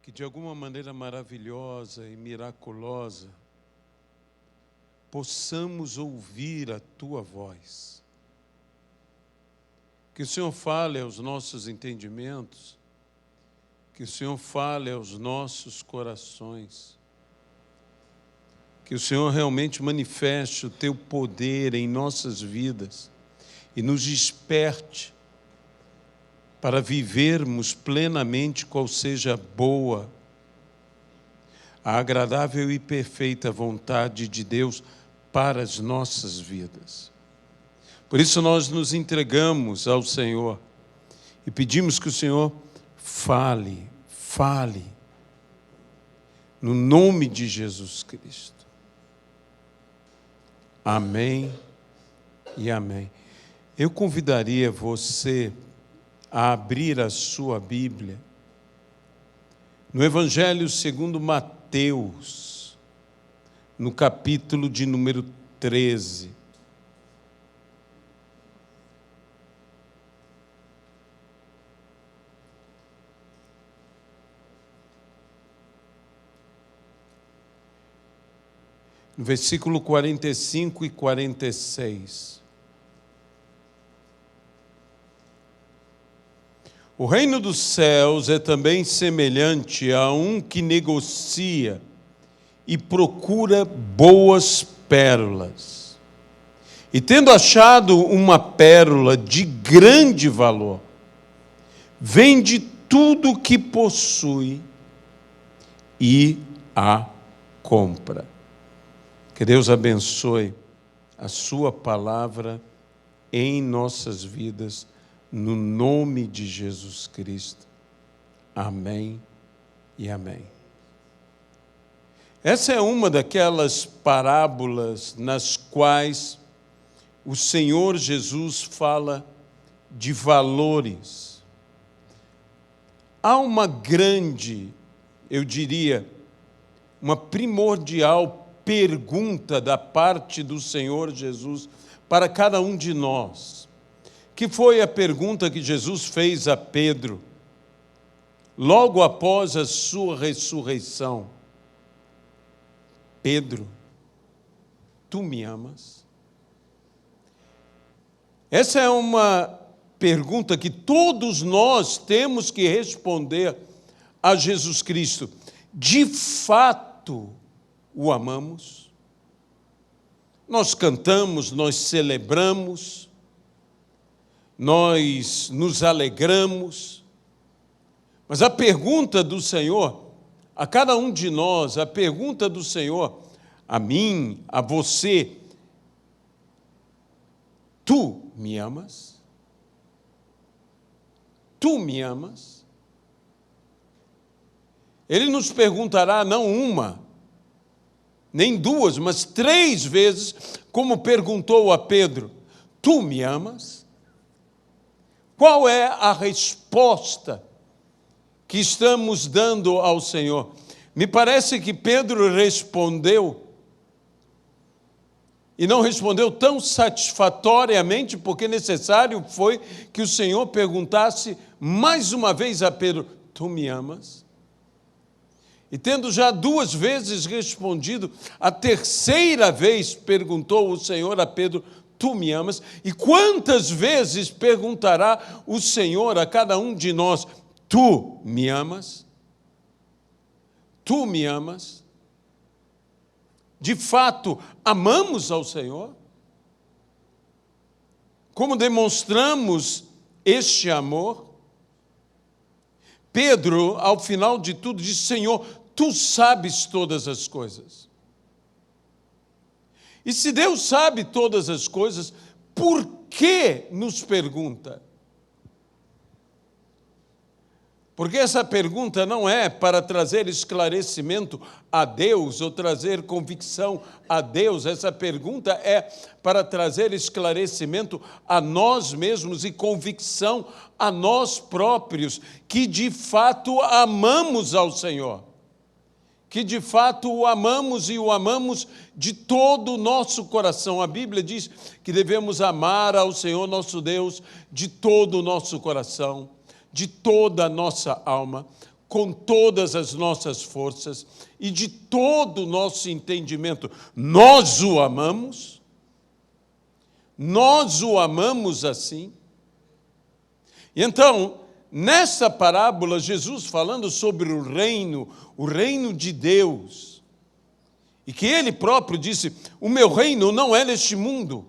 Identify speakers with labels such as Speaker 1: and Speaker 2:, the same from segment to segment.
Speaker 1: que de alguma maneira maravilhosa e miraculosa possamos ouvir a Tua voz. Que o Senhor fale aos nossos entendimentos, que o Senhor fale aos nossos corações, que o Senhor realmente manifeste o Teu poder em nossas vidas e nos desperte para vivermos plenamente qual seja a boa, a agradável e perfeita vontade de Deus para as nossas vidas. Por isso nós nos entregamos ao Senhor e pedimos que o Senhor fale, no nome de Jesus Cristo. Amém e amém. Eu convidaria você a abrir a sua Bíblia no Evangelho segundo Mateus, no capítulo de número 13. No versículo 45 e 46. O reino dos céus é também semelhante a um que negocia e procura boas pérolas. E tendo achado uma pérola de grande valor, vende tudo o que possui e a compra. Que Deus abençoe a sua palavra em nossas vidas, no nome de Jesus Cristo. Amém e amém. Essa é uma daquelas parábolas nas quais o Senhor Jesus fala de valores. Há uma grande, eu diria, uma primordial pergunta da parte do Senhor Jesus para cada um de nós, que foi a pergunta que Jesus fez a Pedro, logo após a sua ressurreição. Pedro, tu me amas? Essa é uma pergunta que todos nós temos que responder a Jesus Cristo. De fato, o amamos? Nós cantamos, nós celebramos, nós nos alegramos, mas a pergunta do Senhor, a cada um de nós, a pergunta do Senhor, a mim, a você, tu me amas? Tu me amas? Ele nos perguntará não uma, nem duas, mas 3 vezes, como perguntou a Pedro, tu me amas? Qual é a resposta que estamos dando ao Senhor? Me parece que Pedro respondeu, e não respondeu tão satisfatoriamente, porque necessário foi que o Senhor perguntasse mais uma vez a Pedro, tu me amas? E tendo já 2 vezes respondido, a 3ª vez perguntou o Senhor a Pedro, tu me amas? E quantas vezes perguntará o Senhor a cada um de nós, tu me amas? Tu me amas? De fato, amamos ao Senhor? Como demonstramos este amor? Pedro, ao final de tudo, disse, Senhor, tu sabes todas as coisas. E se Deus sabe todas as coisas, por que nos pergunta? Porque essa pergunta não é para trazer esclarecimento a Deus ou trazer convicção a Deus. Essa pergunta é para trazer esclarecimento a nós mesmos e convicção a nós próprios, que de fato amamos ao Senhor. Que de fato o amamos e o amamos de todo o nosso coração. A Bíblia diz que devemos amar ao Senhor nosso Deus de todo o nosso coração, de toda a nossa alma, com todas as nossas forças e de todo o nosso entendimento, nós o amamos? Nós o amamos assim? E então, nessa parábola, Jesus falando sobre o reino de Deus, e que ele próprio disse, o meu reino não é neste mundo.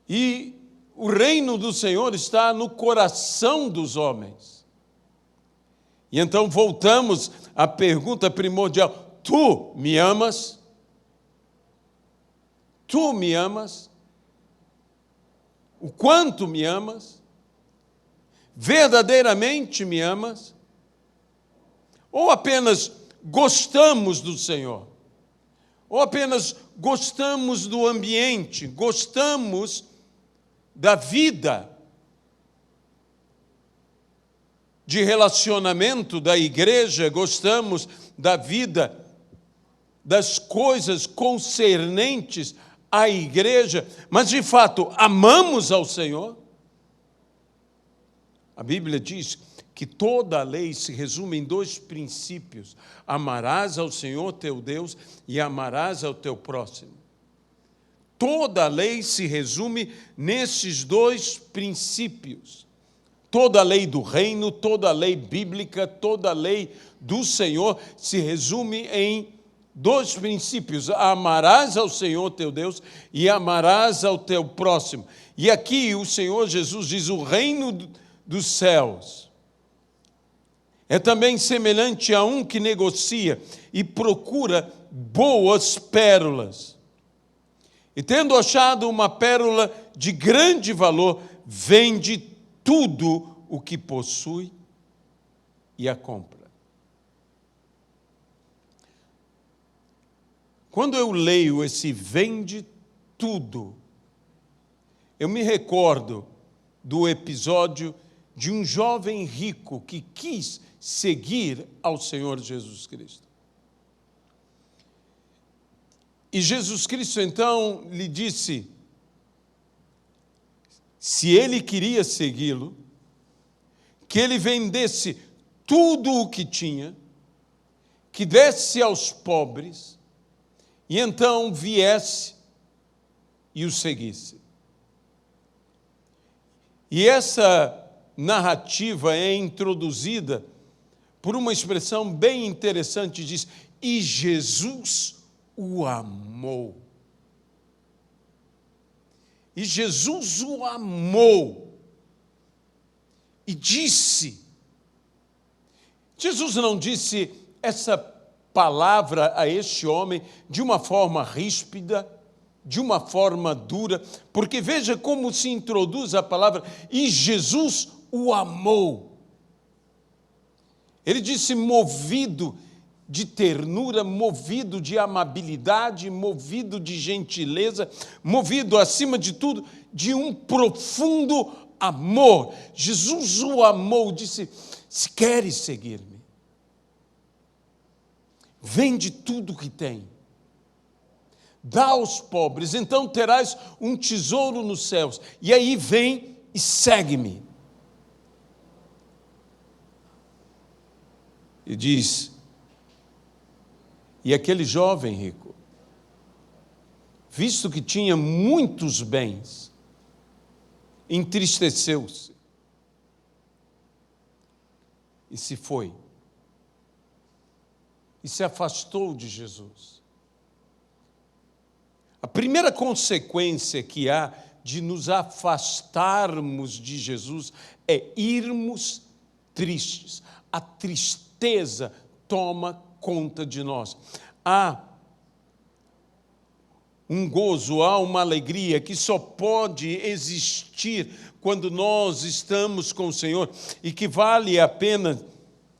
Speaker 1: E o reino do Senhor está no coração dos homens. E então voltamos à pergunta primordial: tu me amas? Tu me amas? O quanto me amas? Verdadeiramente me amas? Ou apenas gostamos do Senhor? Ou apenas gostamos do ambiente, gostamos da vida de relacionamento da igreja, gostamos da vida das coisas concernentes à igreja, mas de fato amamos ao Senhor? A Bíblia diz que toda a lei se resume em dois princípios: amarás ao Senhor teu Deus e amarás ao teu próximo. Toda a lei se resume nesses dois princípios. Toda a lei do reino, toda a lei bíblica, toda a lei do Senhor se resume em dois princípios: amarás ao Senhor teu Deus e amarás ao teu próximo. E aqui o Senhor Jesus diz: o reino dos céus é também semelhante a um que negocia e procura boas pérolas. E tendo achado uma pérola de grande valor, vende tudo o que possui e a compra. Quando eu leio esse vende tudo, eu me recordo do episódio de um jovem rico que quis seguir ao Senhor Jesus Cristo. E Jesus Cristo, então, lhe disse, se ele queria segui-lo, que ele vendesse tudo o que tinha, que desse aos pobres, e então viesse e o seguisse. E essa narrativa é introduzida por uma expressão bem interessante, diz, e Jesus o amou. E Jesus o amou. E disse. Jesus não disse essa palavra a este homem de uma forma ríspida, de uma forma dura, porque veja como se introduz a palavra, e Jesus o amou. Ele disse movido de ternura, movido de amabilidade, movido de gentileza, movido, acima de tudo, de um profundo amor. Jesus o amou, disse, se queres seguir-me, vende tudo o que tem, dá aos pobres, então terás um tesouro nos céus, e aí vem e segue-me. E diz, e aquele jovem rico, visto que tinha muitos bens, entristeceu-se e se foi, e se afastou de Jesus. A primeira consequência que há de nos afastarmos de Jesus é irmos tristes. A tristeza toma conta de nós. Há um gozo, há uma alegria que só pode existir quando nós estamos com o Senhor e que vale a pena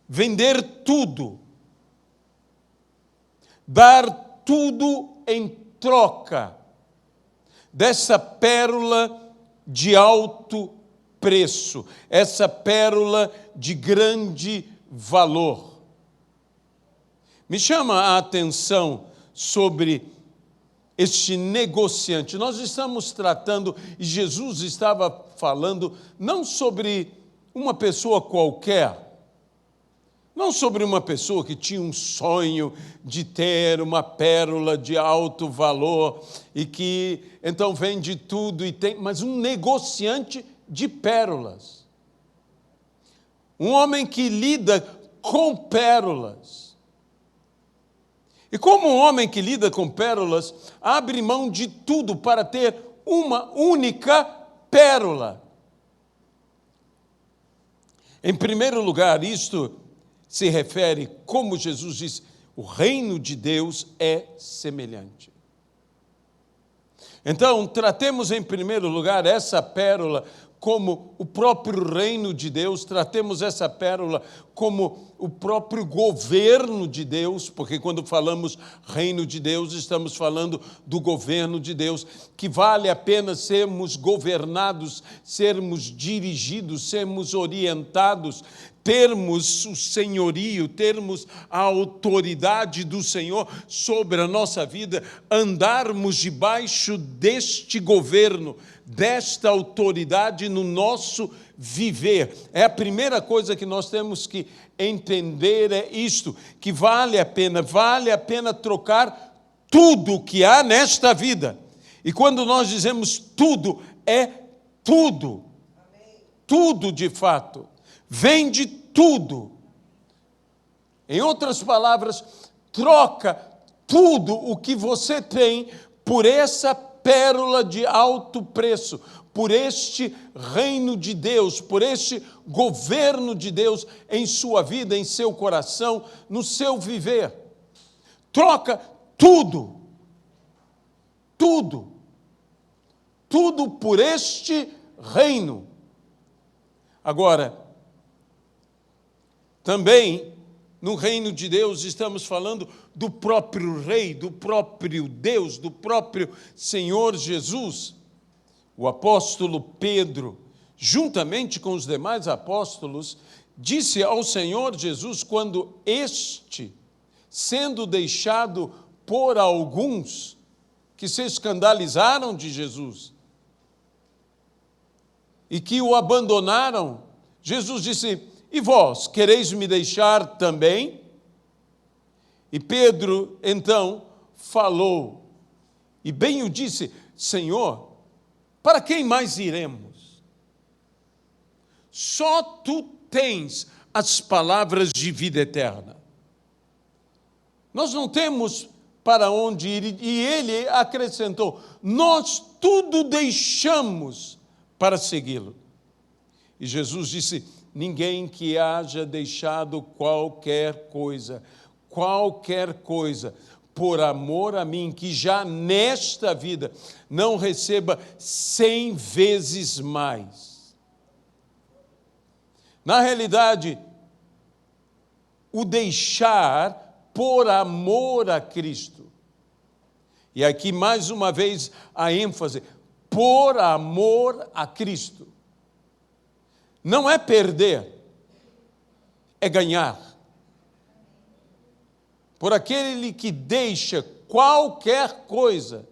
Speaker 1: vender tudo, dar tudo em troca dessa pérola de alto preço, essa pérola de grande valor. Me chama a atenção sobre este negociante. Nós estamos tratando, e Jesus estava falando, não sobre uma pessoa qualquer, não sobre uma pessoa que tinha um sonho de ter uma pérola de alto valor e que então vende tudo e tem, mas um negociante de pérolas. Um homem que lida com pérolas. E como um homem que lida com pérolas, abre mão de tudo para ter uma única pérola. Em primeiro lugar, isto se refere, como Jesus disse, o reino de Deus é semelhante. Então, tratemos em primeiro lugar essa pérola como o próprio reino de Deus, tratemos essa pérola como o próprio governo de Deus, porque quando falamos reino de Deus, estamos falando do governo de Deus, que vale a pena sermos governados, sermos dirigidos, sermos orientados, termos o senhorio, termos a autoridade do Senhor sobre a nossa vida, andarmos debaixo deste governo, desta autoridade no nosso viver. É a primeira coisa que nós temos que entender, é isto, que vale a pena trocar tudo que há nesta vida. E quando nós dizemos tudo, é tudo. Tudo de fato. Vende tudo. Em outras palavras, troca tudo o que você tem por essa pérola de alto preço, por este reino de Deus, por este governo de Deus em sua vida, em seu coração, no seu viver. Troca tudo. Tudo. Tudo por este reino. Agora, também, no reino de Deus, estamos falando do próprio Rei, do próprio Deus, do próprio Senhor Jesus. O apóstolo Pedro, juntamente com os demais apóstolos, disse ao Senhor Jesus, quando este, sendo deixado por alguns que se escandalizaram de Jesus e que o abandonaram, Jesus disse: e vós, quereis me deixar também? E Pedro, então, falou, e bem o disse: Senhor, para quem mais iremos? Só tu tens as palavras de vida eterna. Nós não temos para onde ir. E ele acrescentou: nós tudo deixamos para segui-lo. E Jesus disse: ninguém que haja deixado qualquer coisa, por amor a mim, que já nesta vida não receba 100 vezes mais. Na realidade, o deixar por amor a Cristo. E aqui mais uma vez a ênfase, por amor a Cristo. Não é perder, é ganhar. Por aquele que deixa qualquer coisa,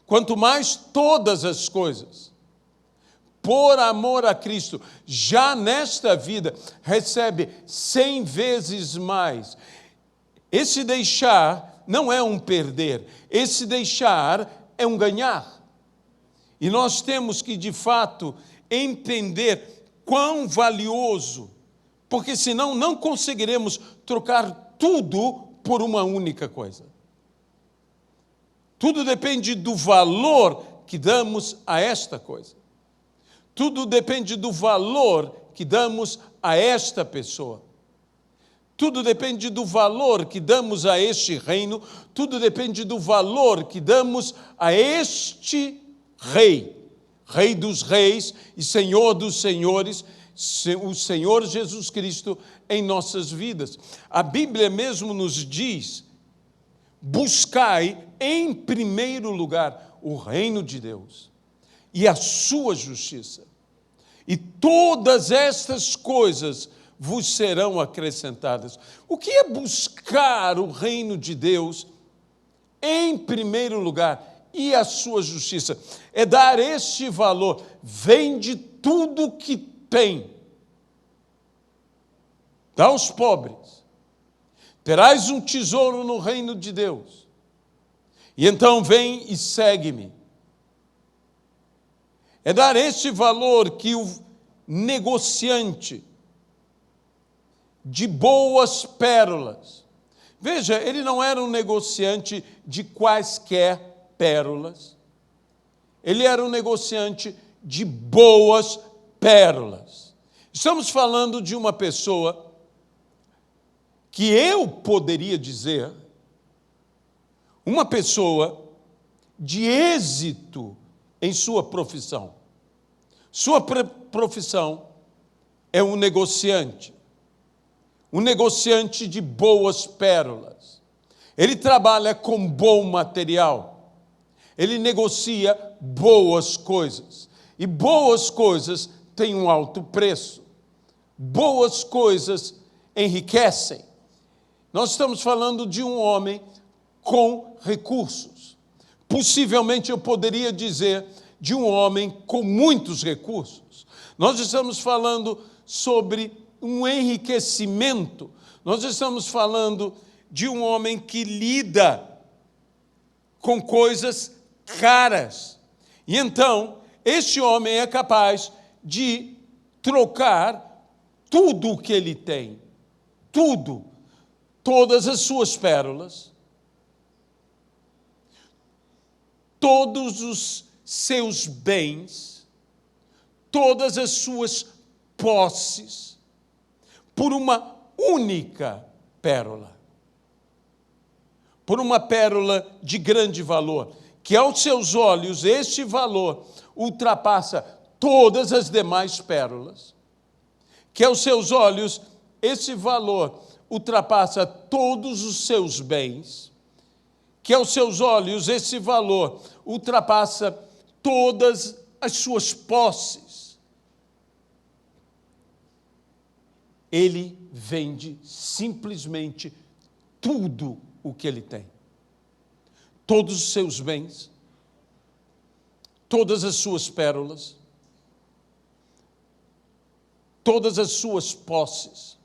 Speaker 1: quanto mais todas as coisas, por amor a Cristo, já nesta vida, recebe 100 vezes mais. Esse deixar não é um perder, esse deixar é um ganhar. E nós temos que, de fato, entender quão valioso, porque senão não conseguiremos trocar tudo por uma única coisa. Tudo depende do valor que damos a esta coisa. Tudo depende do valor que damos a esta pessoa. Tudo depende do valor que damos a este reino. Tudo depende do valor que damos a este Rei. Rei dos reis e Senhor dos senhores, o Senhor Jesus Cristo em nossas vidas. A Bíblia mesmo nos diz: buscai em primeiro lugar o reino de Deus e a sua justiça, e todas estas coisas vos serão acrescentadas. O que é buscar o reino de Deus em primeiro lugar e a sua justiça? É dar este valor. Vende tudo que tem dá aos pobres, terás um tesouro no reino de Deus. E então vem e segue-me. É dar este valor que o negociante de boas pérolas. Veja, ele não era um negociante de quaisquer pérolas. Ele era um negociante de boas pérolas. Estamos falando de uma pessoa que eu poderia dizer, uma pessoa de êxito em sua profissão. Sua profissão é um negociante de boas pérolas. Ele trabalha com bom material, ele negocia boas coisas, e boas coisas têm um alto preço, boas coisas enriquecem. Nós estamos falando de um homem com recursos. Possivelmente eu poderia dizer de um homem com muitos recursos. Nós estamos falando sobre um enriquecimento. Nós estamos falando de um homem que lida com coisas caras. E então, este homem é capaz de trocar tudo o que ele tem, tudo, todas as suas pérolas, todos os seus bens, todas as suas posses, por uma única pérola. Por uma pérola de grande valor, que aos seus olhos este valor ultrapassa todas as demais pérolas, que aos seus olhos esse valor ultrapassa todos os seus bens, que aos seus olhos esse valor ultrapassa todas as suas posses. Ele vende simplesmente tudo o que ele tem. Todos os seus bens, todas as suas pérolas, todas as suas posses,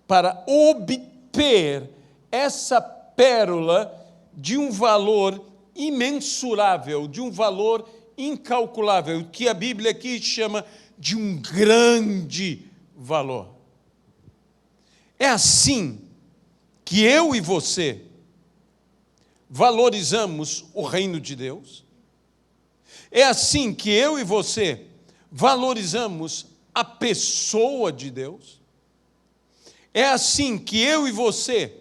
Speaker 1: para obter essa pérola de um valor imensurável, de um valor incalculável, que a Bíblia aqui chama de um grande valor. É assim que eu e você valorizamos o reino de Deus? É assim que eu e você valorizamos a pessoa de Deus? É assim que eu e você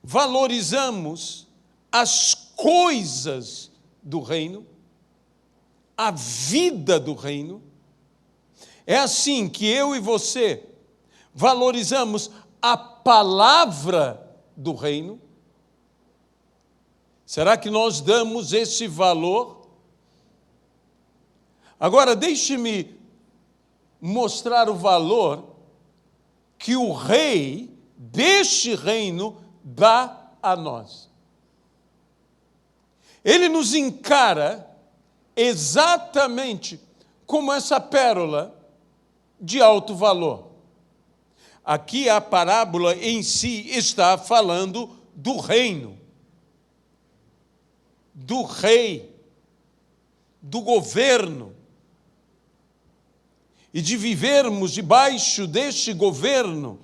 Speaker 1: valorizamos as coisas do reino, a vida do reino? É assim que eu e você valorizamos a palavra do reino? Será que nós damos esse valor? Agora, deixe-me mostrar o valor que o rei deste reino dá a nós. Ele nos encara exatamente como essa pérola de alto valor. Aqui a parábola em si está falando do reino, do rei, do governo, e de vivermos debaixo deste governo,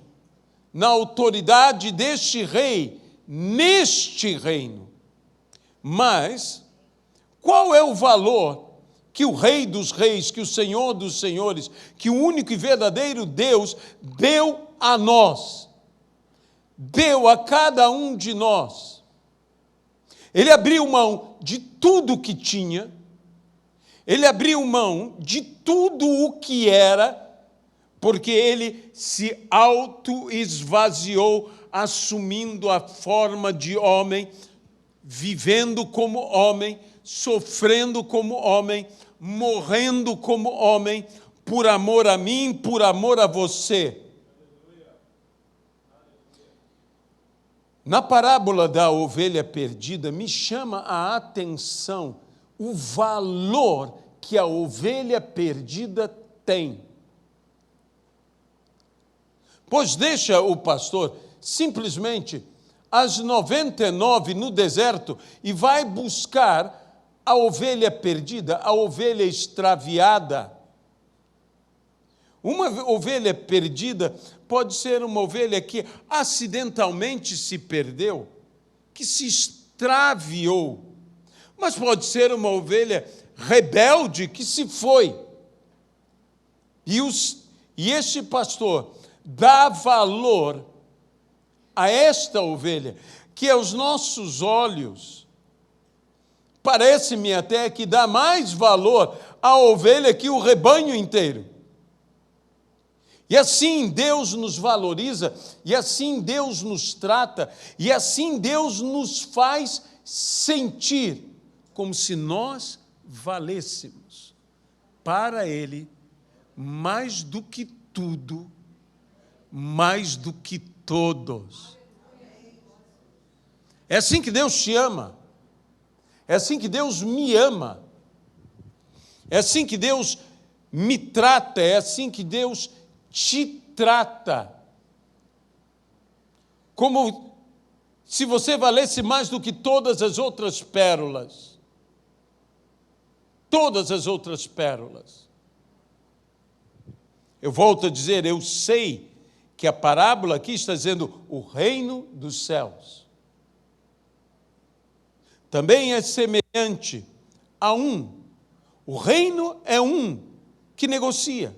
Speaker 1: na autoridade deste rei, neste reino. Mas qual é o valor que o Rei dos Reis, que o Senhor dos Senhores, que o único e verdadeiro Deus deu a nós, deu a cada um de nós? Ele abriu mão de tudo o que tinha, ele abriu mão de tudo o que era, porque ele se auto-esvaziou, assumindo a forma de homem, vivendo como homem, sofrendo como homem, morrendo como homem, por amor a mim, por amor a você. Na parábola da ovelha perdida, me chama a atenção o valor que a ovelha perdida tem. Pois deixa o pastor simplesmente as 99 no deserto e vai buscar a ovelha perdida, a ovelha extraviada. Uma ovelha perdida pode ser uma ovelha que acidentalmente se perdeu, que se extraviou, mas pode ser uma ovelha rebelde que se foi. E este pastor dá valor a esta ovelha, que aos nossos olhos parece-me até que dá mais valor à ovelha que o rebanho inteiro. E assim Deus nos valoriza, e assim Deus nos trata, e assim Deus nos faz sentir como se nós valêssemos para Ele mais do que tudo, mais do que todos. É assim que Deus te ama. É assim que Deus me ama. É assim que Deus me trata. É assim que Deus te trata. Como se você valesse mais do que todas as outras pérolas. Todas as outras pérolas. Eu volto a dizer, eu sei que a parábola aqui está dizendo o reino dos céus. Também é semelhante a um. O reino é um que negocia.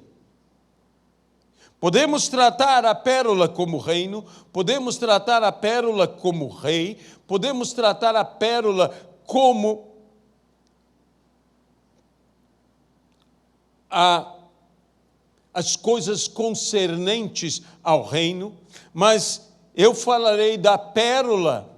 Speaker 1: Podemos tratar a pérola como reino, podemos tratar a pérola como rei, podemos tratar a pérola como as coisas concernentes ao reino, mas eu falarei da pérola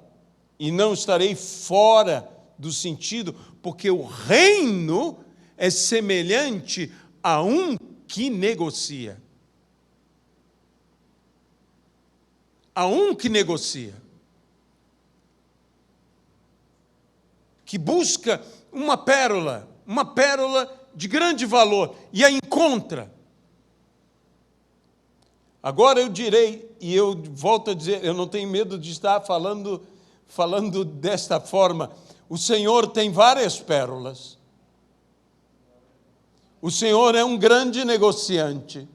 Speaker 1: e não estarei fora do sentido, porque o reino é semelhante a um que negocia. A um que negocia. Que busca uma pérola de grande valor e a encontra. Agora eu direi, e eu volto a dizer, eu não tenho medo de estar falando desta forma, o Senhor tem várias pérolas. O Senhor é um grande negociante.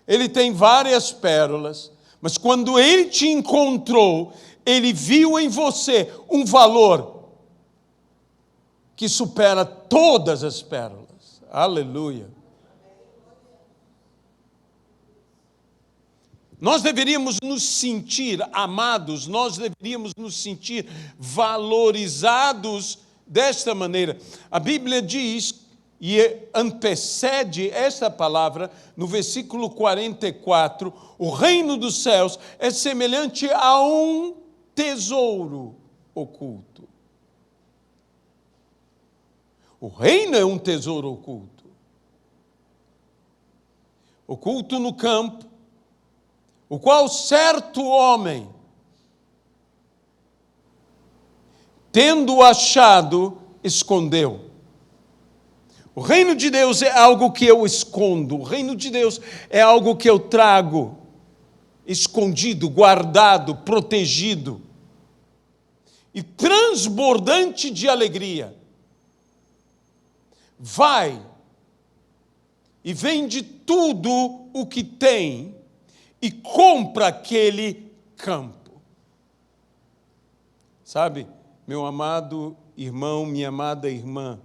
Speaker 1: Ele tem várias pérolas, mas quando Ele te encontrou, Ele viu em você um valor que supera todas as pérolas. Aleluia. Nós deveríamos nos sentir amados, nós deveríamos nos sentir valorizados desta maneira. A Bíblia diz, e antecede esta palavra, no versículo 44, o reino dos céus é semelhante a um tesouro oculto. O reino é um tesouro oculto. Oculto no campo, o qual certo homem, tendo achado, escondeu. O reino de Deus é algo que eu escondo. O reino de Deus é algo que eu trago escondido, guardado, protegido e transbordante de alegria. Vai e vende tudo o que tem e compra aquele campo. Sabe, meu amado irmão, minha amada irmã,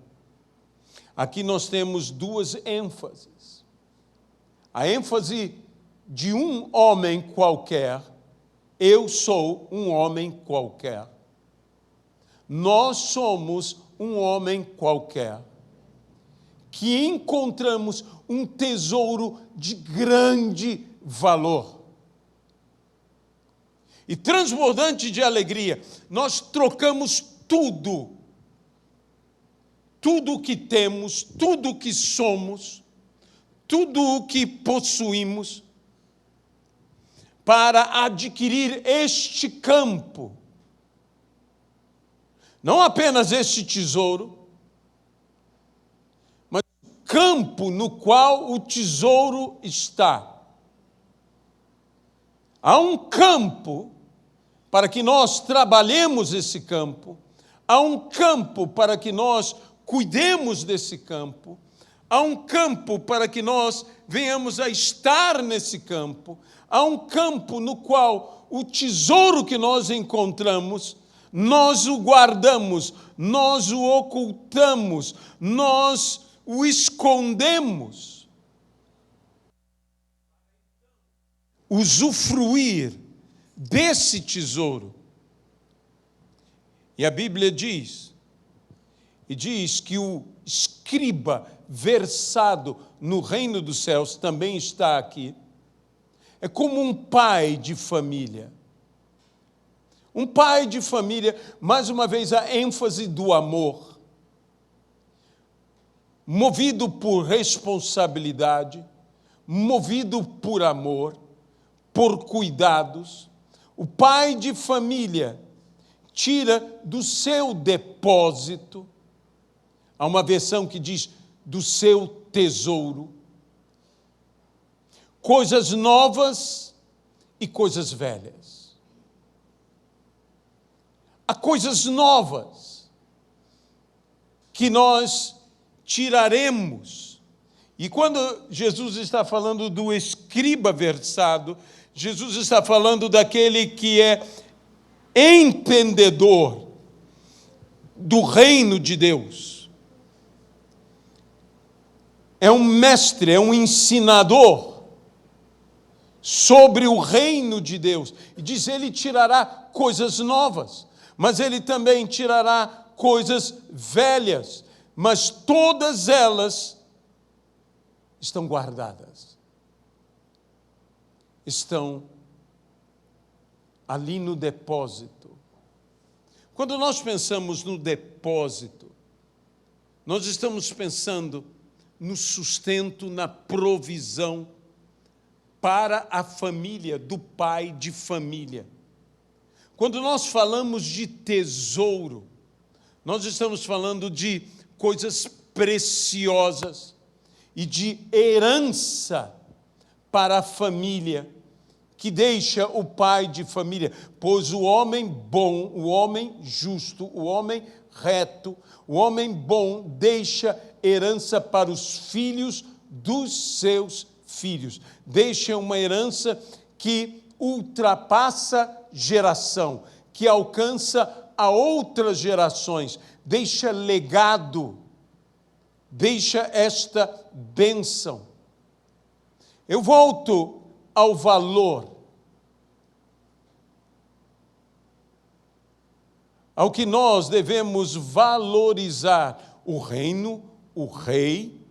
Speaker 1: aqui nós temos duas ênfases. A ênfase de um homem qualquer, eu sou um homem qualquer. Nós somos um homem qualquer, que encontramos um tesouro de grande valor. E transbordante de alegria, nós trocamos tudo o que temos, tudo o que somos, tudo o que possuímos, para adquirir este campo. Não apenas este tesouro, mas o campo no qual o tesouro está. Há um campo para que nós trabalhemos esse campo, há um campo para que nós cuidemos desse campo, há um campo para que nós venhamos a estar nesse campo, há um campo no qual o tesouro que nós encontramos, nós o guardamos, nós o ocultamos, nós o escondemos. Usufruir desse tesouro. E a Bíblia diz que o escriba versado no reino dos céus também está aqui. É como um pai de família. Um pai de família, mais uma vez a ênfase do amor, movido por responsabilidade, movido por amor, por cuidados. O pai de família tira do seu depósito, há uma versão que diz do seu tesouro, coisas novas e coisas velhas. Há coisas novas que nós tiraremos. E quando Jesus está falando do escriba versado, Jesus está falando daquele que é entendedor do reino de Deus. É um mestre, é um ensinador sobre o reino de Deus. E diz, ele tirará coisas novas, mas ele também tirará coisas velhas, mas todas elas estão guardadas. Estão ali no depósito. Quando nós pensamos no depósito, nós estamos pensando no sustento, na provisão para a família, do pai de família. Quando nós falamos de tesouro, nós estamos falando de coisas preciosas e de herança para a família, que deixa o pai de família, pois o homem bom, o homem justo, o homem reto, o homem bom deixa herança para os filhos dos seus filhos. Deixa uma herança que ultrapassa geração, que alcança a outras gerações, deixa legado, deixa esta bênção. Eu volto ao valor, ao que nós devemos valorizar: o reino, o rei,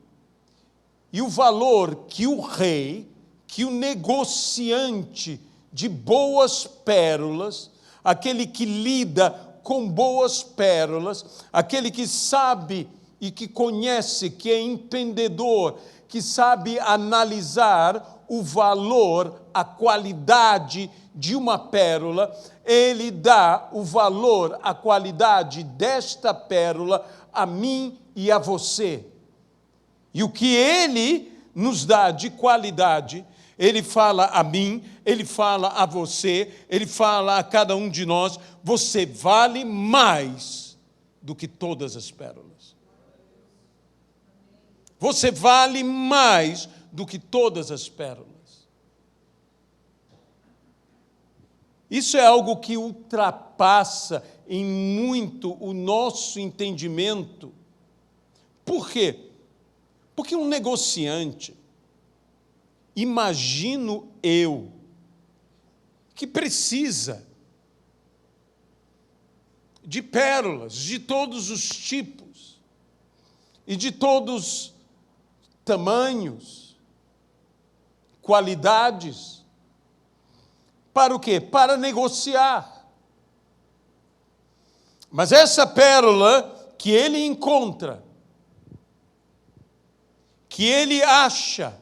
Speaker 1: e o valor que o rei, que o negociante de boas pérolas, aquele que lida com boas pérolas, aquele que sabe e que conhece, que é entendedor, que sabe analisar o valor, a qualidade de uma pérola, ele dá o valor, a qualidade desta pérola a mim e a você. E o que ele nos dá de qualidade, ele fala a mim, ele fala a você, ele fala a cada um de nós: você vale mais do que todas as pérolas. Você vale mais do que todas as pérolas. Isso é algo que ultrapassa em muito o nosso entendimento. Por quê? Porque um negociante, imagino eu, que precisa de pérolas de todos os tipos e de todos tamanhos, qualidades. Para o quê? Para negociar. Mas essa pérola que ele encontra, que ele acha,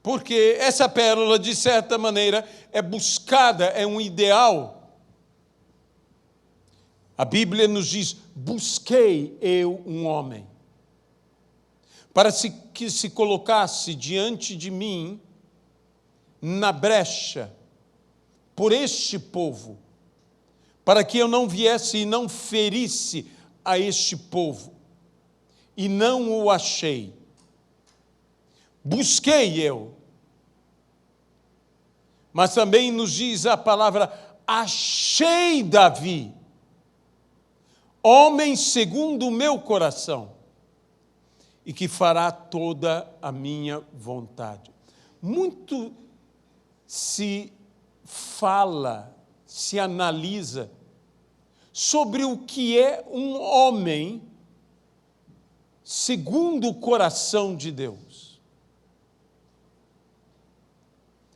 Speaker 1: porque essa pérola, de certa maneira, é buscada, é um ideal. A Bíblia nos diz: busquei eu um homem, para que se colocasse diante de mim na brecha por este povo, para que eu não viesse e não ferisse a este povo, e não o achei. Busquei eu. Mas também nos diz a palavra, achei Davi, homem segundo o meu coração, e que fará toda a minha vontade. Muito se fala, se analisa sobre o que é um homem segundo o coração de Deus.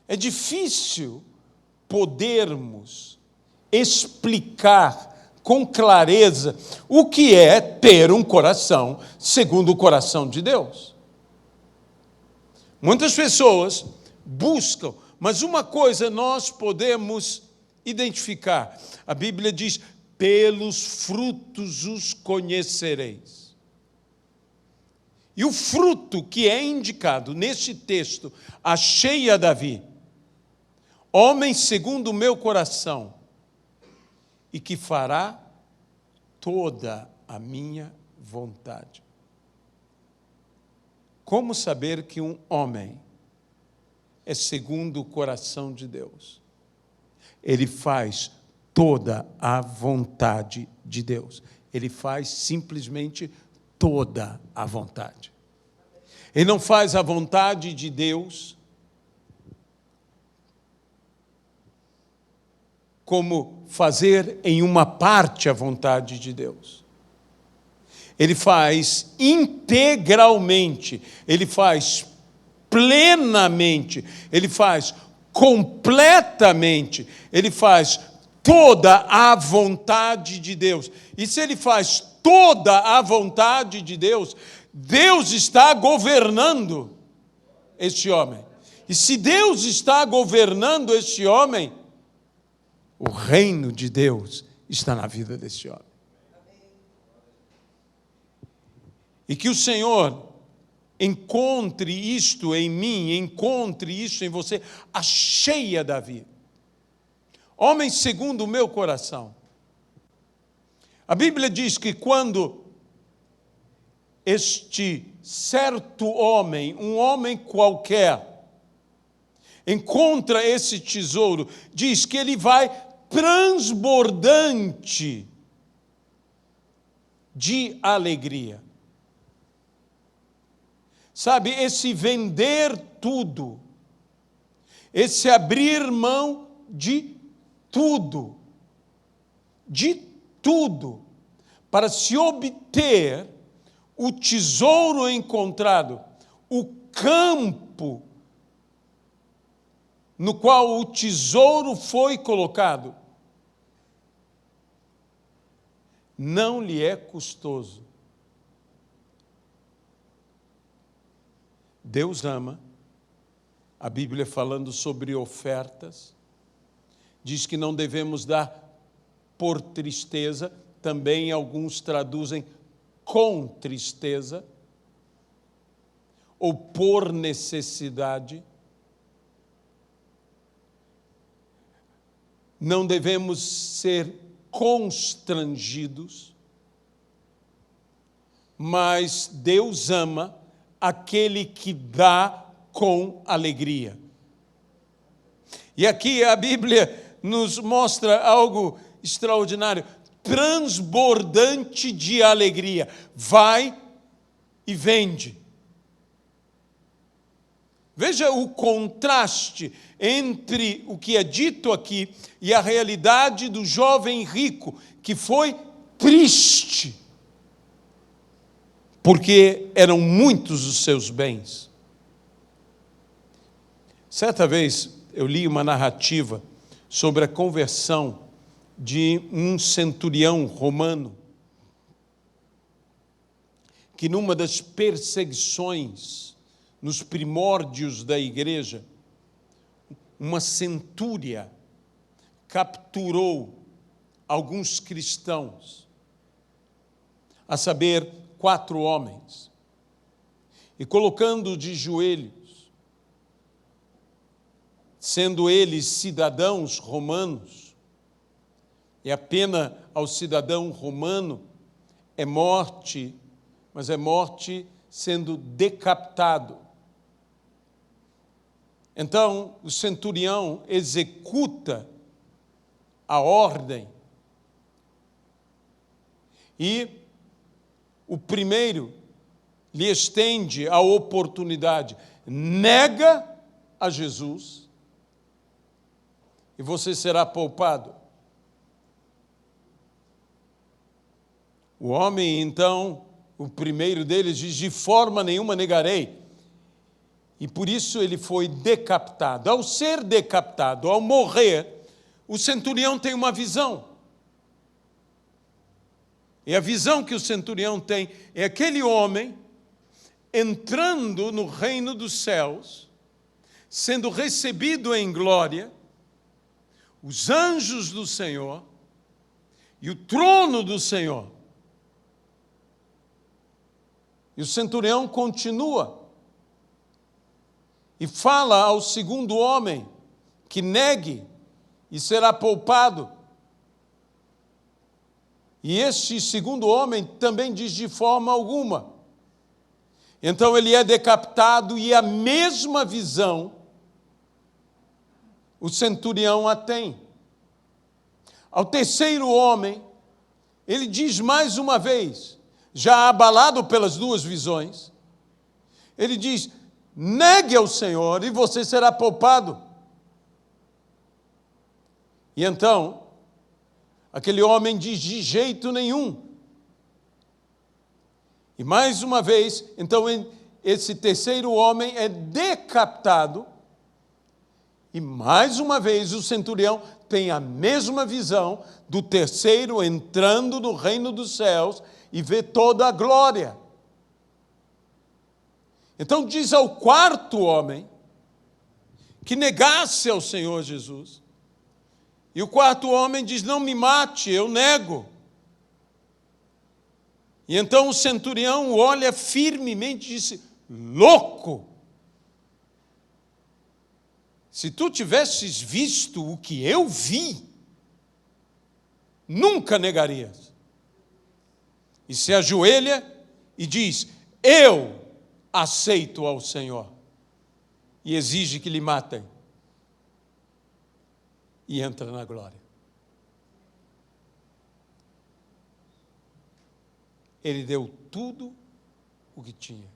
Speaker 1: É difícil podermos explicar com clareza o que é ter um coração segundo o coração de Deus. Muitas pessoas buscam, mas uma coisa nós podemos identificar. A Bíblia diz, pelos frutos os conhecereis. E o fruto que é indicado neste texto, achei a Davi, homem segundo o meu coração, e que fará toda a minha vontade. Como saber que um homem é segundo o coração de Deus? Ele faz toda a vontade de Deus. Ele faz simplesmente toda a vontade. Ele não faz a vontade de Deus como fazer em uma parte a vontade de Deus. Ele faz integralmente, ele faz plenamente, ele faz completamente, ele faz toda a vontade de Deus. E se ele faz toda a vontade de Deus, Deus está governando este homem. E se Deus está governando este homem, o reino de Deus está na vida desse homem. E que o Senhor encontre isto em mim, encontre isto em você, achei a Davi, homem segundo o meu coração. A Bíblia diz que quando este certo homem, um homem qualquer, encontra esse tesouro, diz que ele vai transbordante de alegria. Sabe, esse vender tudo, esse abrir mão de tudo, para se obter o tesouro encontrado, o campo no qual o tesouro foi colocado, não lhe é custoso. Deus ama, a Bíblia falando sobre ofertas, diz que não devemos dar por tristeza, também alguns traduzem com tristeza, ou por necessidade. Não devemos ser constrangidos, mas Deus ama aquele que dá com alegria. E aqui a Bíblia nos mostra algo extraordinário, transbordante de alegria. Vai e vende. Veja o contraste entre o que é dito aqui e a realidade do jovem rico, que foi triste, porque eram muitos os seus bens. Certa vez eu li uma narrativa sobre a conversão de um centurião romano, que numa das perseguições, nos primórdios da igreja, uma centúria capturou alguns cristãos, a saber, 4 homens, e colocando de joelhos, sendo eles cidadãos romanos, e a pena ao cidadão romano é morte, mas é morte sendo decapitado. Então, o centurião executa a ordem e o primeiro lhe estende a oportunidade, nega a Jesus e você será poupado. O homem, então, o primeiro deles diz, de forma nenhuma negarei. E por isso ele foi decapitado. Ao ser decapitado, ao morrer, o centurião tem uma visão. E a visão que o centurião tem é aquele homem entrando no reino dos céus, sendo recebido em glória, os anjos do Senhor e o trono do Senhor. E o centurião continua e fala ao segundo homem que negue e será poupado. E este segundo homem também diz de forma alguma. Então ele é decapitado e a mesma visão o centurião a tem. Ao terceiro homem, ele diz mais uma vez, já abalado pelas duas visões, ele diz, negue ao Senhor e você será poupado. E então, aquele homem diz, de jeito nenhum. E mais uma vez, então, esse terceiro homem é decapitado. E mais uma vez o centurião tem a mesma visão do terceiro entrando no reino dos céus e vê toda a glória. Então diz ao quarto homem que negasse ao Senhor Jesus. E o quarto homem diz, não me mate, eu nego. E então o centurião olha firmemente e disse, louco! Se tu tivesses visto o que eu vi, nunca negarias. E se ajoelha e diz, eu aceito ao Senhor. E exige que lhe matem. E entra na glória. Ele deu tudo o que tinha,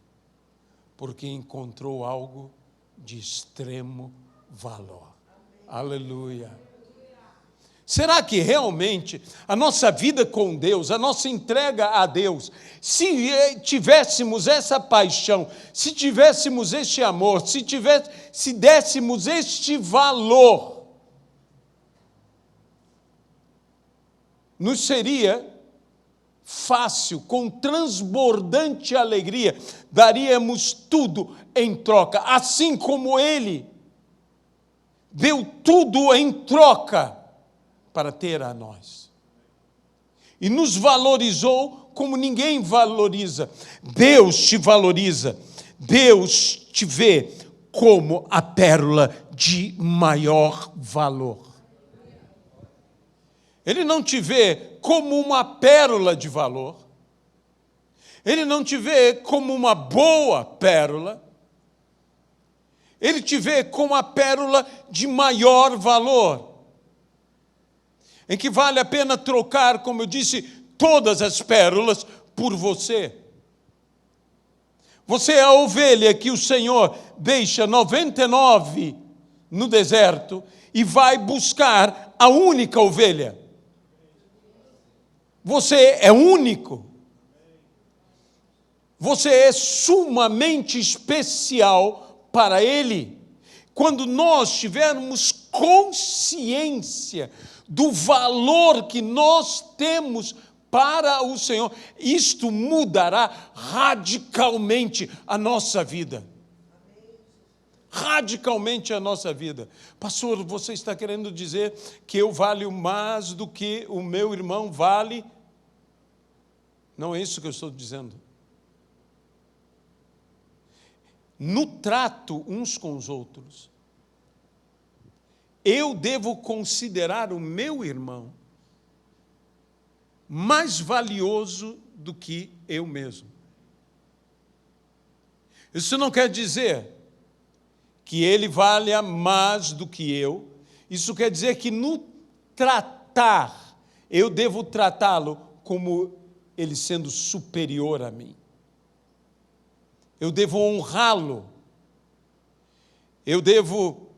Speaker 1: porque encontrou algo de extremo valor. Aleluia. Será que realmente a nossa vida com Deus, a nossa entrega a Deus, se tivéssemos essa paixão, se tivéssemos este amor, se dessemos este valor, nos seria fácil, com transbordante alegria, daríamos tudo em troca, assim como Ele deu tudo em troca para ter a nós. E nos valorizou como ninguém valoriza. Deus te valoriza. Deus te vê como a pérola de maior valor. Ele não te vê como uma pérola de valor. Ele não te vê como uma boa pérola. Ele te vê como a pérola de maior valor, em que vale a pena trocar, como eu disse, todas as pérolas por você. Você é a ovelha que o Senhor deixa 99 no deserto e vai buscar a única ovelha. Você é único. Você é sumamente especial para Ele. Quando nós tivermos consciência do valor que nós temos para o Senhor, isto mudará radicalmente a nossa vida. Radicalmente a nossa vida. Pastor, você está querendo dizer que eu valho mais do que o meu irmão vale? Não é isso que eu estou dizendo. No trato uns com os outros, eu devo considerar o meu irmão mais valioso do que eu mesmo. Isso não quer dizer que ele valha mais do que eu. Isso quer dizer que no tratar, eu devo tratá-lo como ele sendo superior a mim. Eu devo honrá-lo. Eu devo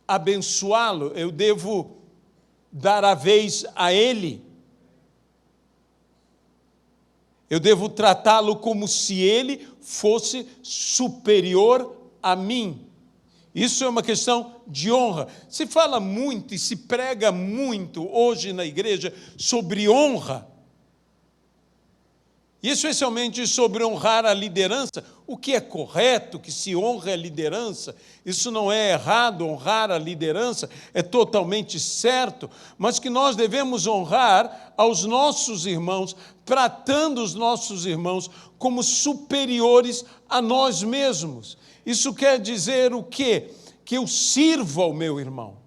Speaker 1: abençoá-lo. Eu devo dar a vez a ele. Eu devo tratá-lo como se ele fosse superior a mim. Isso é uma questão de honra. Se fala muito e se prega muito hoje na igreja sobre honra, e especialmente sobre honrar a liderança, o que é correto, que se honra a liderança, isso não é errado, honrar a liderança é totalmente certo, mas que nós devemos honrar aos nossos irmãos, tratando os nossos irmãos como superiores a nós mesmos. Isso quer dizer o quê? Que eu sirva ao meu irmão.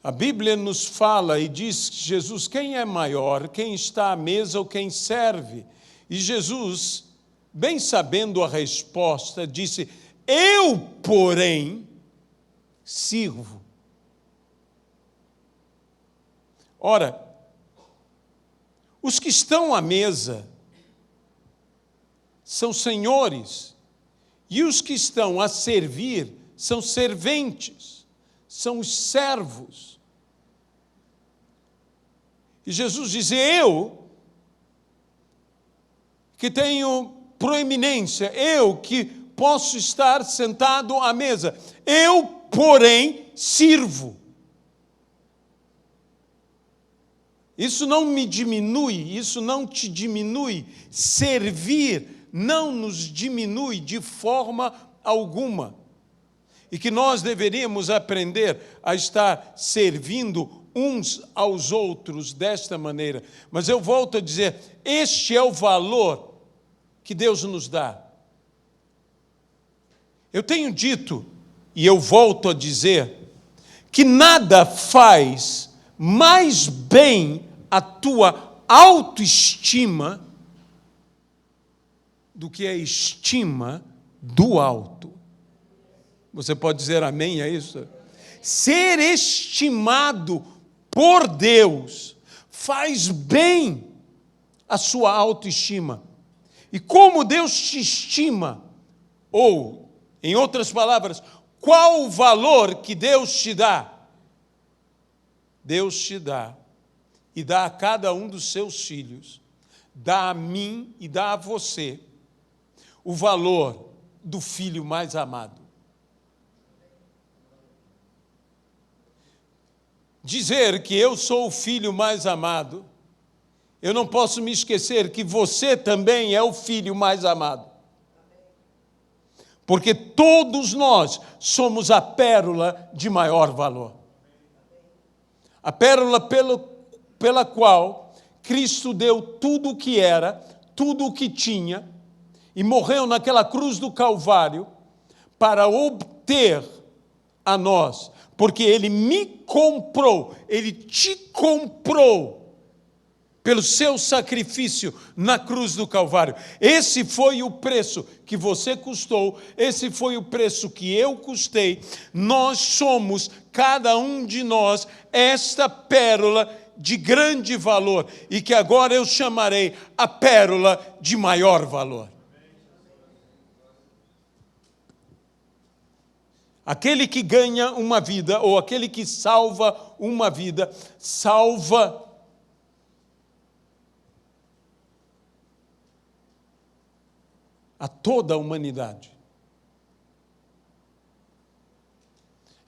Speaker 1: A Bíblia nos fala e diz que Jesus, quem é maior, quem está à mesa ou quem serve? E Jesus, bem sabendo a resposta, disse, eu, porém, sirvo. Ora, os que estão à mesa são senhores, e os que estão a servir são serventes, são os servos. E Jesus diz, eu, que tenho proeminência, eu que posso estar sentado à mesa, eu, porém, sirvo. Isso não me diminui, isso não te diminui. Servir não nos diminui de forma alguma. E que nós deveríamos aprender a estar servindo uns aos outros desta maneira. Mas eu volto a dizer, este é o valor que Deus nos dá. Eu tenho dito, e eu volto a dizer, que nada faz mais bem a tua autoestima do que a estima do alto. Você pode dizer amém a isso? Ser estimado por Deus faz bem a sua autoestima. E como Deus te estima, ou, em outras palavras, qual o valor que Deus te dá? Deus te dá, e dá a cada um dos seus filhos, dá a mim e dá a você, o valor do filho mais amado. Dizer que eu sou o filho mais amado, eu não posso me esquecer que você também é o filho mais amado. Porque todos nós somos a pérola de maior valor. A pérola pela qual Cristo deu tudo o que era, tudo o que tinha, e morreu naquela cruz do Calvário para obter a nós, porque Ele me comprou, Ele te comprou pelo seu sacrifício na cruz do Calvário. Esse foi o preço que você custou, esse foi o preço que eu custei. Nós somos, cada um de nós, esta pérola de grande valor, e que agora eu chamarei a pérola de maior valor. Aquele que ganha uma vida, ou aquele que salva uma vida, salva a toda a humanidade.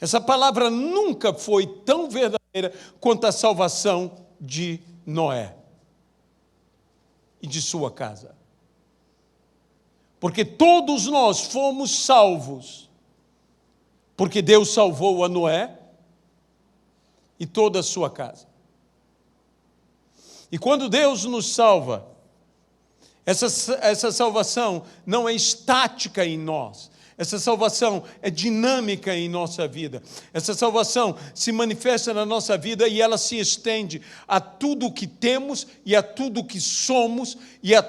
Speaker 1: Essa palavra nunca foi tão verdadeira quanto a salvação de Noé e de sua casa. Porque todos nós fomos salvos, porque Deus salvou a Noé e toda a sua casa. E quando Deus nos salva, essa salvação não é estática em nós, Essa salvação é dinâmica em nossa vida. Essa salvação se manifesta na nossa vida e ela se estende a tudo o que temos e a tudo o que somos e a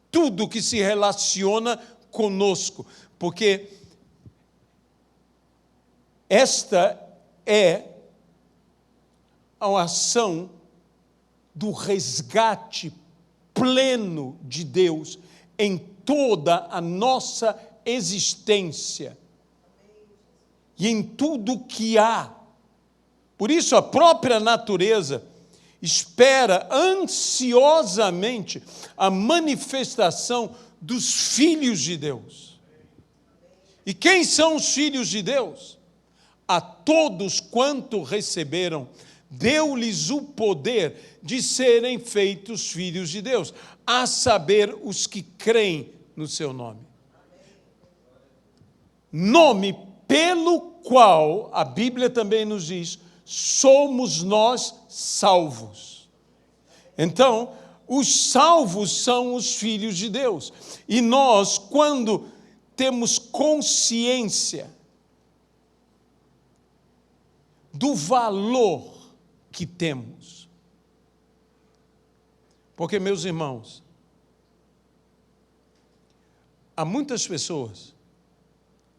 Speaker 1: tudo que se relaciona conosco. Porque esta é a ação do resgate pleno de Deus em toda a nossa existência e em tudo que há. Por isso, a própria natureza espera ansiosamente a manifestação dos filhos de Deus. E quem são os filhos de Deus? A todos quanto receberam, deu-lhes o poder de serem feitos filhos de Deus, a saber, os que creem no seu nome. Nome pelo qual, a Bíblia também nos diz, somos nós salvos. Então, os salvos são os filhos de Deus. E nós, quando temos consciência do valor que temos. Porque, meus irmãos, há muitas pessoas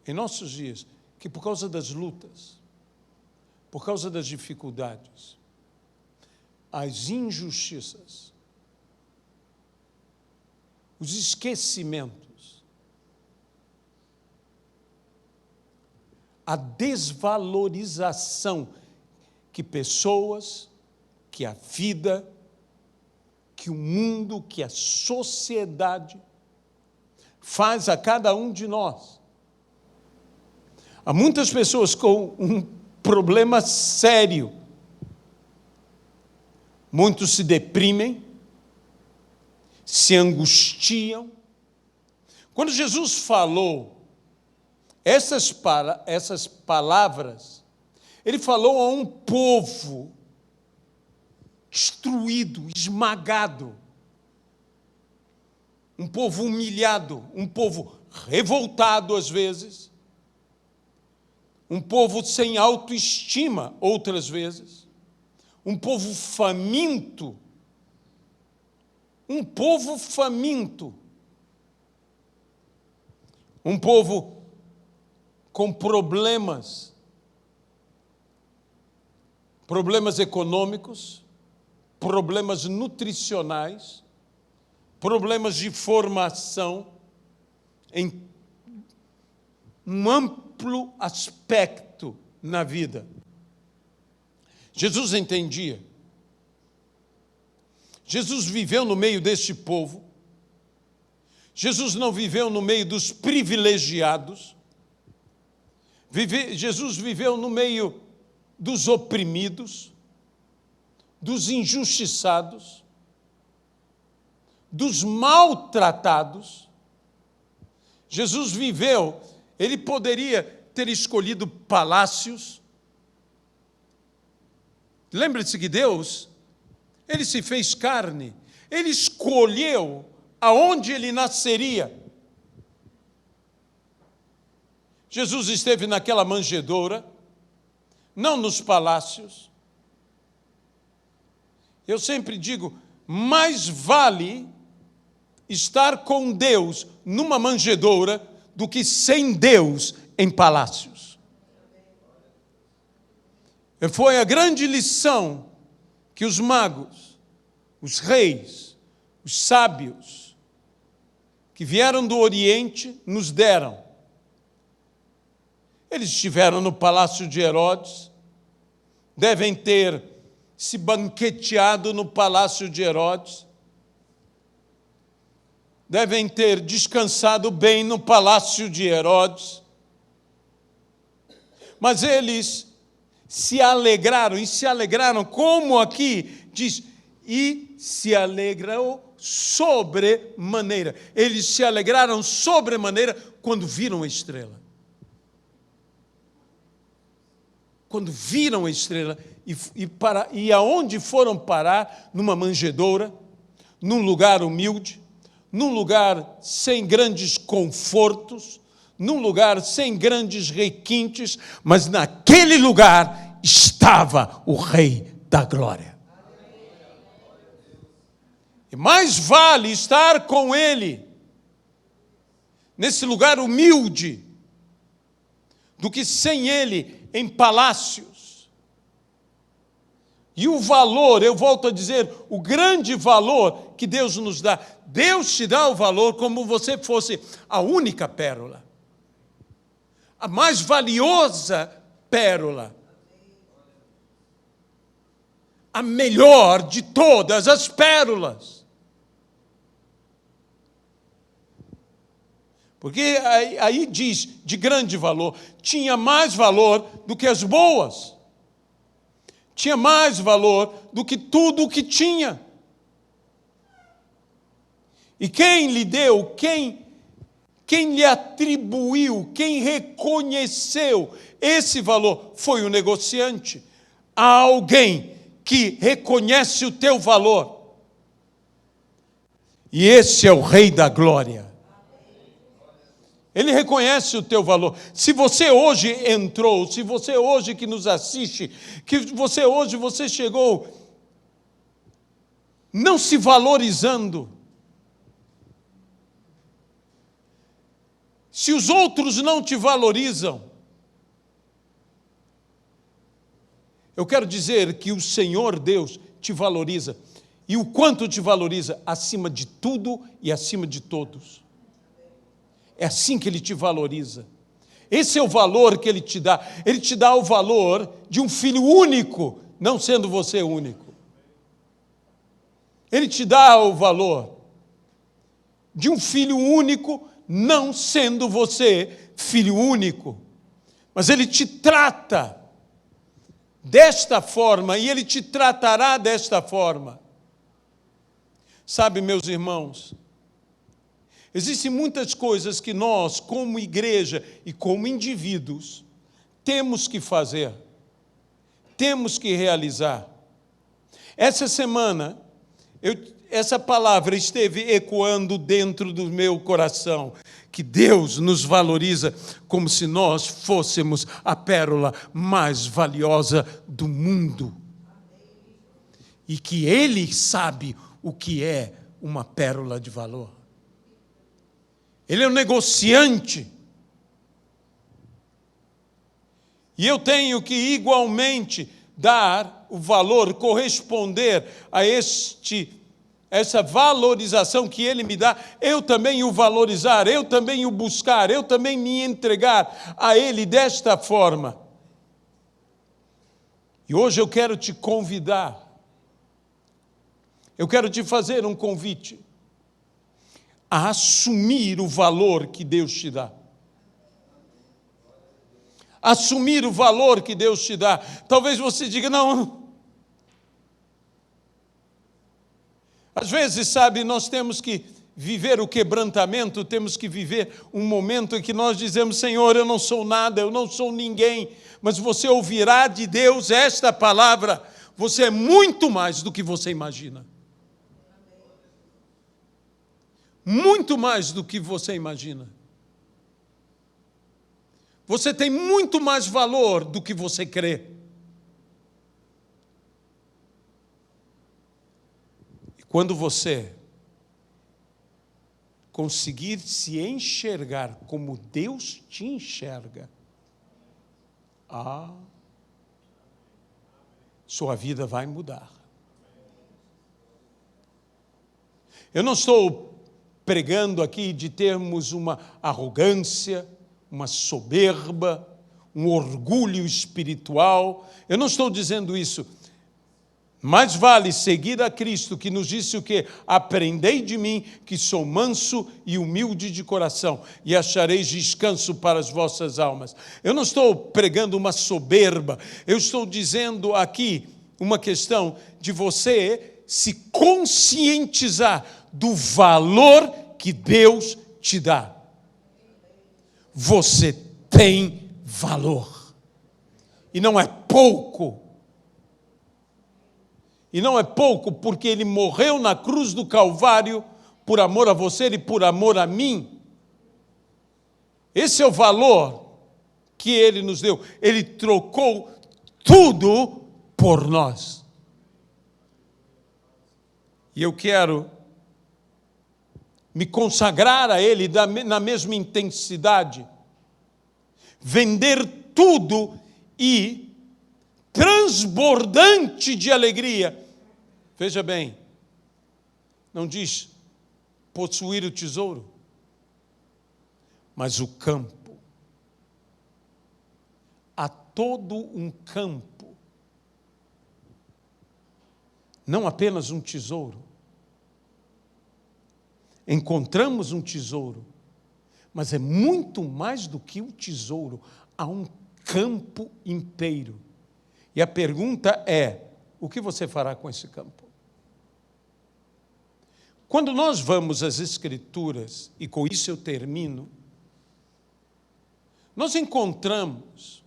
Speaker 1: em nossos dias que, por causa das lutas, por causa das dificuldades, as injustiças, os esquecimentos, a desvalorização que pessoas, que a vida, que o mundo, que a sociedade faz a cada um de nós. Há muitas pessoas com um problema sério. Muitos se deprimem, se angustiam. Quando Jesus falou essas palavras, ele falou a um povo destruído, esmagado, um povo humilhado, um povo revoltado às vezes, um povo sem autoestima outras vezes, um povo faminto, um povo com problemas econômicos, problemas nutricionais, problemas de formação, em um amplo aspecto na vida. Jesus entendia. Jesus viveu no meio deste povo. Jesus não viveu no meio dos privilegiados. Jesus viveu no meio dos oprimidos, dos injustiçados, dos maltratados. Jesus viveu, ele poderia ter escolhido palácios. Lembre-se que Deus, ele se fez carne, ele escolheu aonde ele nasceria. Jesus esteve naquela manjedoura, não nos palácios. Eu sempre digo, mais vale estar com Deus numa manjedoura do que sem Deus em palácios. Foi a grande lição que os magos, os reis, os sábios que vieram do Oriente nos deram. Eles estiveram no palácio de Herodes, devem ter se banqueteado no palácio de Herodes, devem ter descansado bem no palácio de Herodes, mas eles se alegraram, e se alegraram, como aqui diz, e se alegrou sobremaneira. Eles se alegraram sobremaneira quando viram a estrela. Quando viram a estrela, e aonde foram parar? Numa manjedoura, num lugar humilde, num lugar sem grandes confortos, num lugar sem grandes requintes, mas naquele lugar estava o Rei da Glória. E mais vale estar com Ele, nesse lugar humilde, do que sem Ele em palácios. E o valor, eu volto a dizer, o grande valor que Deus nos dá. Deus te dá o valor como você fosse a única pérola, a mais valiosa pérola, a melhor de todas as pérolas. Porque aí diz, de grande valor, tinha mais valor do que as boas. Tinha mais valor do que tudo o que tinha. E quem lhe deu, quem lhe atribuiu, quem reconheceu esse valor, foi o negociante. Há alguém que reconhece o teu valor. E esse é o Rei da Glória. Ele reconhece o teu valor. Se você hoje entrou, se você hoje que nos assiste, que você hoje chegou não se valorizando, se os outros não te valorizam, eu quero dizer que o Senhor Deus te valoriza. E o quanto te valoriza? Acima de tudo e acima de todos. É assim que Ele te valoriza. Esse é o valor que Ele te dá. Ele te dá o valor de um filho único, não sendo você único. Ele te dá o valor de um filho único, não sendo você filho único. Mas Ele te trata desta forma e Ele te tratará desta forma. Sabe, meus irmãos, existem muitas coisas que nós, como igreja e como indivíduos, temos que fazer, temos que realizar. Essa semana, essa palavra esteve ecoando dentro do meu coração, que Deus nos valoriza como se nós fôssemos a pérola mais valiosa do mundo. E que Ele sabe o que é uma pérola de valor. Ele é um negociante. E eu tenho que igualmente dar o valor, corresponder a essa valorização que Ele me dá, eu também o valorizar, eu também o buscar, eu também me entregar a Ele desta forma. E hoje eu quero te convidar, eu quero te fazer um convite a assumir o valor que Deus te dá. Assumir o valor que Deus te dá. Talvez você diga, não. Às vezes, sabe, nós temos que viver o quebrantamento, temos que viver um momento em que nós dizemos, Senhor, eu não sou nada, eu não sou ninguém, mas você ouvirá de Deus esta palavra, você é muito mais do que você imagina. Muito mais do que você imagina. Você tem muito mais valor do que você crê. E quando você conseguir se enxergar como Deus te enxerga, sua vida vai mudar. Eu não estou pregando aqui de termos uma arrogância, uma soberba, um orgulho espiritual. Eu não estou dizendo isso. Mais vale seguir a Cristo, que nos disse o quê? Aprendei de mim, que sou manso e humilde de coração, e achareis descanso para as vossas almas. Eu não estou pregando uma soberba, eu estou dizendo aqui uma questão de você se conscientizar do valor que Deus te dá. Você tem valor. E não é pouco. E não é pouco porque Ele morreu na cruz do Calvário por amor a você e por amor a mim. Esse é o valor que Ele nos deu. Ele trocou tudo por nós. E eu quero me consagrar a Ele na mesma intensidade, vender tudo e transbordante de alegria. Veja bem, não diz possuir o tesouro, mas o campo. Há todo um campo, não apenas um tesouro. Encontramos um tesouro, mas é muito mais do que um tesouro. Há um campo inteiro. E a pergunta é: o que você fará com esse campo? Quando nós vamos às Escrituras, e com isso eu termino, nós encontramos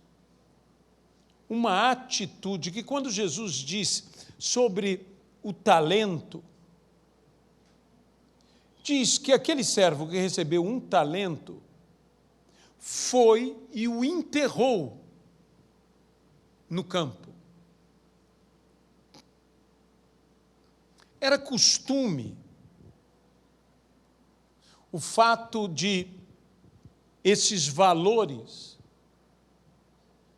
Speaker 1: uma atitude que, quando Jesus disse sobre o talento, diz que aquele servo que recebeu um talento foi e o enterrou no campo. Era costume o fato de esses valores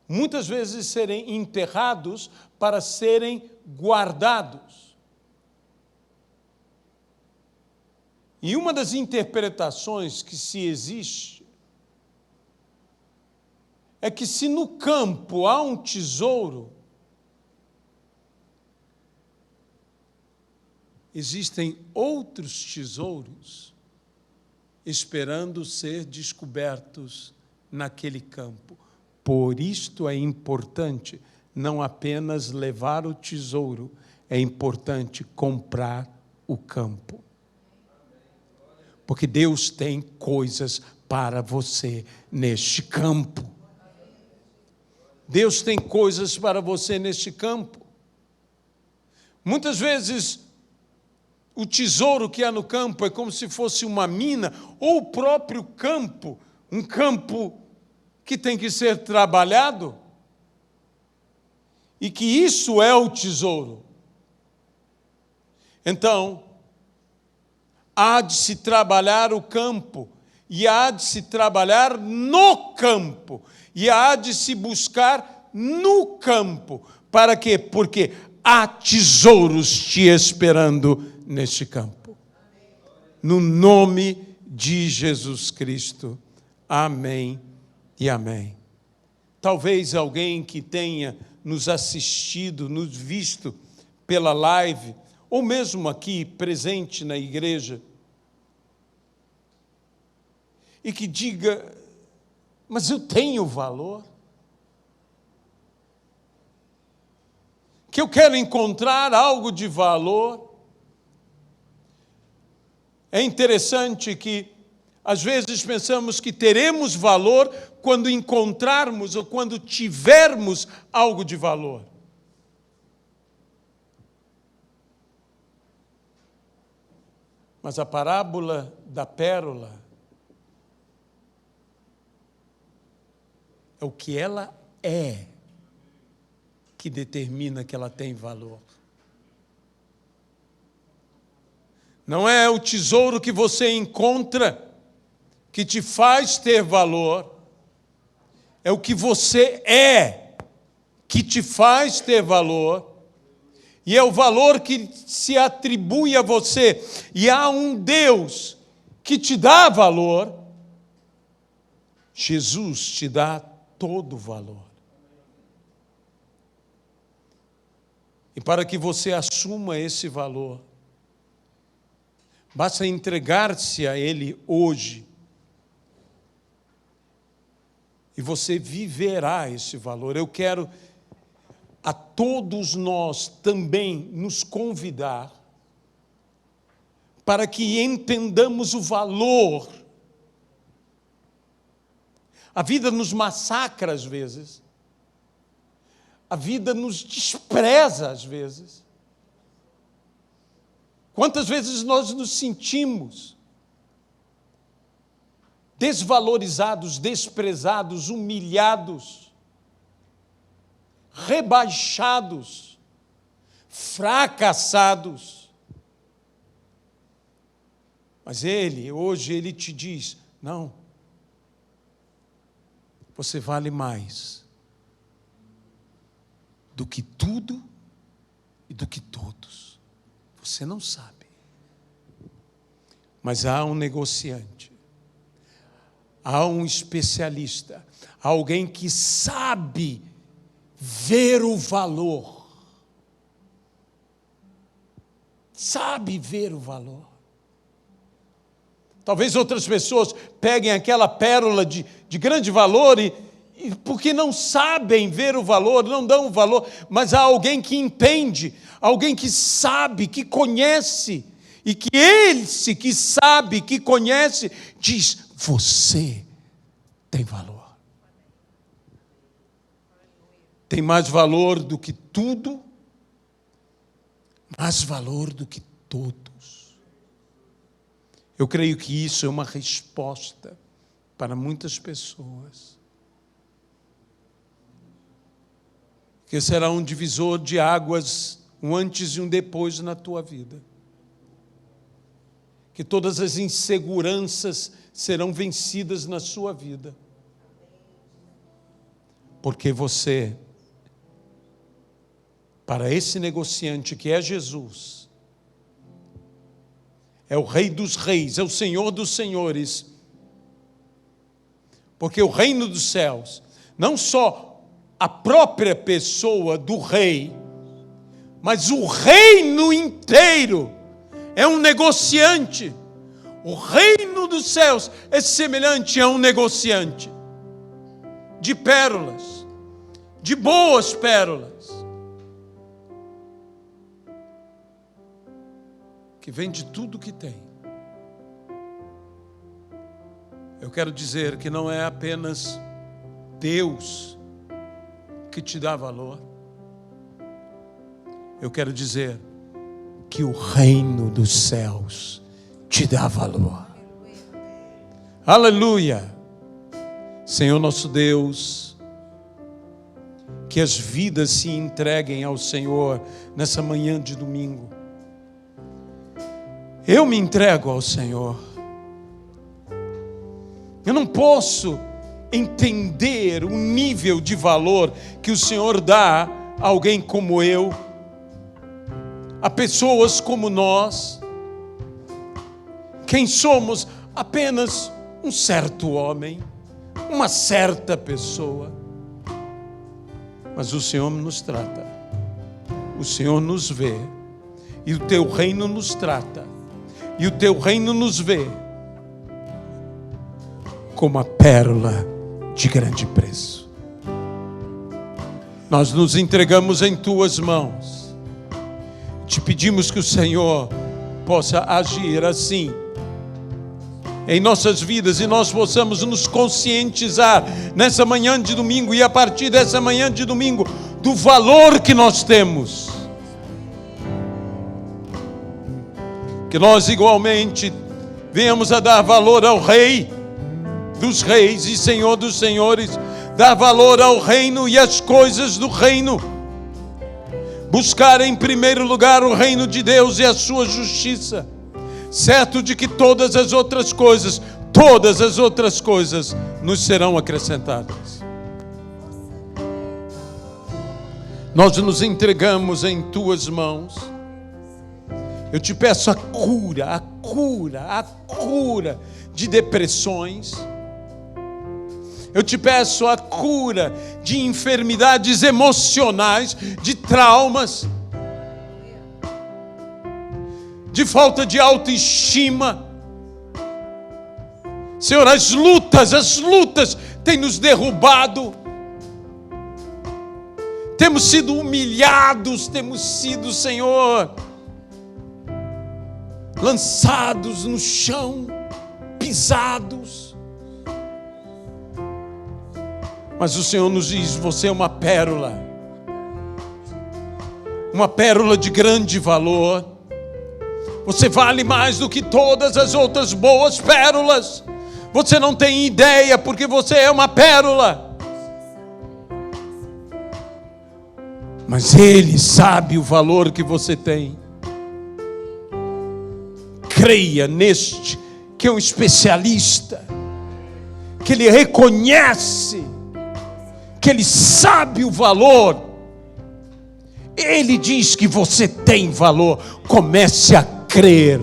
Speaker 1: muitas vezes serem enterrados para serem guardados. E uma das interpretações que se existe é que, se no campo há um tesouro, existem outros tesouros esperando ser descobertos naquele campo. Por isto é importante não apenas levar o tesouro, é importante comprar o campo. Porque Deus tem coisas para você neste campo. Deus tem coisas para você neste campo. Muitas vezes, o tesouro que há no campo é como se fosse uma mina, ou o próprio campo, um campo que tem que ser trabalhado, e que isso é o tesouro. Então, há de se trabalhar o campo, e há de se trabalhar no campo, e há de se buscar no campo. Para quê? Porque há tesouros te esperando neste campo. No nome de Jesus Cristo. Amém e amém. Talvez alguém que tenha nos assistido, nos visto pela live, ou mesmo aqui presente na igreja, e que diga: mas eu tenho valor, que eu quero encontrar algo de valor. É interessante que, às vezes, pensamos que teremos valor quando encontrarmos ou quando tivermos algo de valor. Mas a parábola da pérola é o que ela é que determina que ela tem valor. Não é o tesouro que você encontra que te faz ter valor, é o que você é que te faz ter valor, e é o valor que se atribui a você. E há um Deus que te dá valor. Jesus te dá todo o valor. E para que você assuma esse valor, basta entregar-se a Ele hoje, e você viverá esse valor. Eu quero a todos nós também nos convidar para que entendamos o valor. A vida nos massacra às vezes, a vida nos despreza às vezes. Quantas vezes nós nos sentimos desvalorizados, desprezados, humilhados, rebaixados, fracassados. Mas hoje Ele te diz, não, você vale mais do que tudo e do que todos. Você não sabe. Mas há um negociante, há um especialista, alguém que sabe ver o valor. Sabe ver o valor. Talvez outras pessoas peguem aquela pérola de grande valor e porque não sabem ver o valor, não dão o valor, mas há alguém que entende, alguém que sabe, que conhece, e que esse que sabe, que conhece, diz, você tem valor. Tem mais valor do que tudo, mais valor do que todos. Eu creio que isso é uma resposta para muitas pessoas. Que será um divisor de águas, um antes e um depois na tua vida. Que todas as inseguranças serão vencidas na sua vida. Porque você, para esse negociante que é Jesus, é o Rei dos Reis, é o Senhor dos Senhores. Porque o reino dos céus, não só a própria pessoa do rei, mas o reino inteiro é um negociante. O reino dos céus é semelhante a um negociante de pérolas, de boas pérolas, que vende tudo que tem. Eu quero dizer que não é apenas Deus que te dá valor. Eu quero dizer que o reino dos céus te dá valor. Aleluia! Senhor nosso Deus, que as vidas se entreguem ao Senhor nessa manhã de domingo. Eu me entrego ao Senhor. Eu não posso entender o nível de valor que o Senhor dá a alguém como eu, a pessoas como nós. Quem somos? Apenas um certo homem, uma certa pessoa. Mas o Senhor nos trata, o Senhor nos vê, e o teu reino nos trata, e o teu reino nos vê como a pérola de grande preço. Nós nos entregamos em tuas mãos. Te pedimos que o Senhor possa agir assim em nossas vidas e nós possamos nos conscientizar nessa manhã de domingo e a partir dessa manhã de domingo do valor que nós temos. Que nós igualmente venhamos a dar valor ao Rei dos Reis e Senhor dos Senhores, dar valor ao reino e às coisas do reino, buscar em primeiro lugar o reino de Deus e a sua justiça, certo de que todas as outras coisas nos serão acrescentadas. Nós nos entregamos em tuas mãos. Eu te peço a cura de depressões. Eu te peço a cura de enfermidades emocionais, de traumas, de falta de autoestima. Senhor, as lutas têm nos derrubado. Temos sido humilhados, temos sido, Senhor, lançados no chão, pisados. Mas o Senhor nos diz, você é uma pérola de grande valor. Você vale mais do que todas as outras boas pérolas. Você não tem ideia, porque você é uma pérola. Mas Ele sabe o valor que você tem. Creia neste, que é um especialista, que Ele reconhece, que Ele sabe o valor. Ele diz que você tem valor. Comece a crer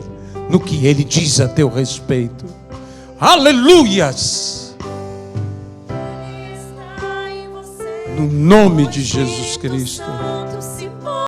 Speaker 1: no que Ele diz a teu respeito. Aleluias! No nome de Jesus Cristo.